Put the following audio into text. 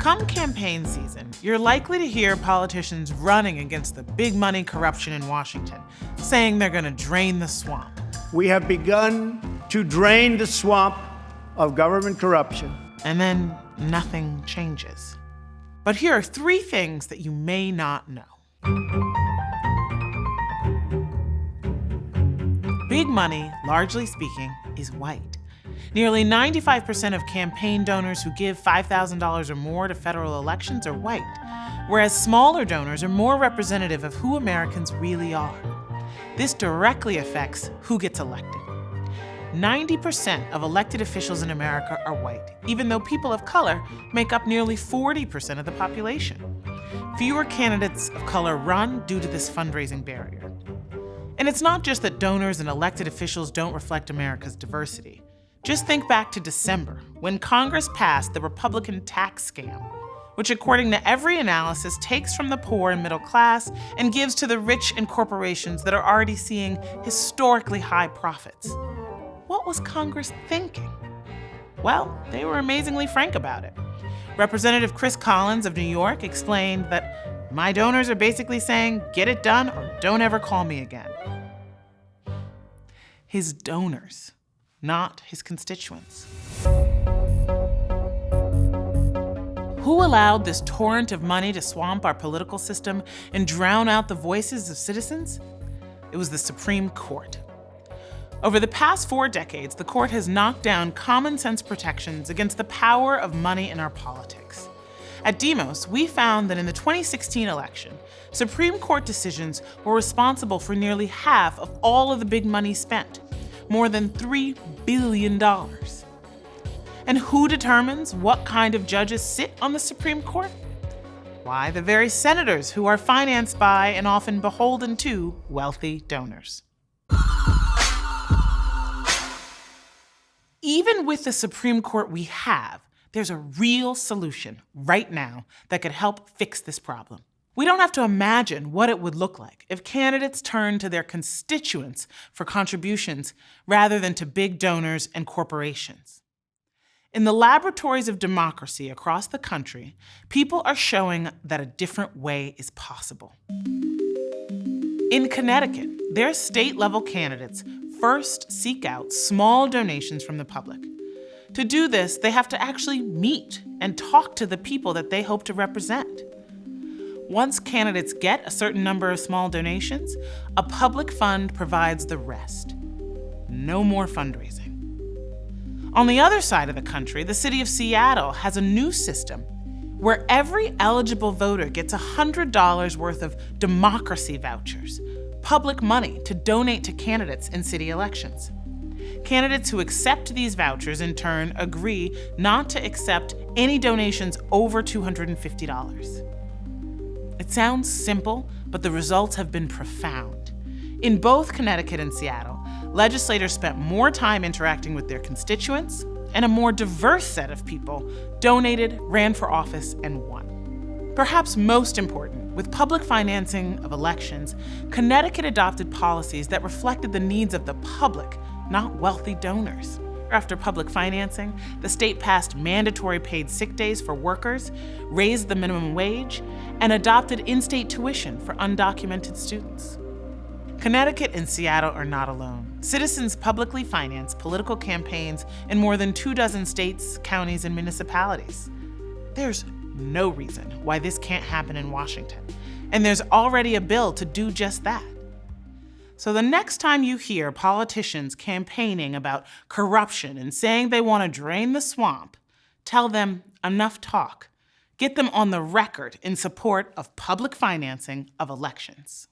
Come campaign season, you're likely to hear politicians running against the big money corruption in Washington, saying they're going to drain the swamp. We have begun to drain the swamp of government corruption. And then nothing changes. But here are 3 things that you may not know. Big money, largely speaking, is white. Nearly 95% of campaign donors who give $5,000 or more to federal elections are white, whereas smaller donors are more representative of who Americans really are. This directly affects who gets elected. 90% of elected officials in America are white, even though people of color make up nearly 40% of the population. Fewer candidates of color run due to this fundraising barrier. And it's not just that donors and elected officials don't reflect America's diversity. Just think back to December, when Congress passed the Republican tax scam, which according to every analysis takes from the poor and middle class and gives to the rich and corporations that are already seeing historically high profits. What was Congress thinking? Well, they were amazingly frank about it. Representative Chris Collins of New York explained that my donors are basically saying, get it done or don't ever call me again. His donors, not his constituents. Who allowed this torrent of money to swamp our political system and drown out the voices of citizens? It was the Supreme Court. Over the past 4 decades, the court has knocked down common sense protections against the power of money in our politics. At Demos, we found that in the 2016 election, Supreme Court decisions were responsible for nearly half of all of the big money spent, more than $3 billion. And who determines what kind of judges sit on the Supreme Court? Why, the very senators who are financed by and often beholden to wealthy donors. Even with the Supreme Court we have, there's a real solution right now that could help fix this problem. We don't have to imagine what it would look like if candidates turned to their constituents for contributions rather than to big donors and corporations. In the laboratories of democracy across the country, people are showing that a different way is possible. In Connecticut, their state-level candidates first seek out small donations from the public. To do this, they have to actually meet and talk to the people that they hope to represent. Once candidates get a certain number of small donations, a public fund provides the rest. No more fundraising. On the other side of the country, the city of Seattle has a new system where every eligible voter gets $100 worth of democracy vouchers, public money to donate to candidates in city elections. Candidates who accept these vouchers in turn agree not to accept any donations over $250. It sounds simple, but the results have been profound. In both Connecticut and Seattle, legislators spent more time interacting with their constituents, and a more diverse set of people donated, ran for office, and won. Perhaps most important, with public financing of elections, Connecticut adopted policies that reflected the needs of the public, not wealthy donors. After public financing, the state passed mandatory paid sick days for workers, raised the minimum wage, and adopted in-state tuition for undocumented students. Connecticut and Seattle are not alone. Citizens publicly finance political campaigns in more than 24 states, counties, and municipalities. There's no reason why this can't happen in Washington, and there's already a bill to do just that. So the next time you hear politicians campaigning about corruption and saying they want to drain the swamp, tell them enough talk. Get them on the record in support of public financing of elections.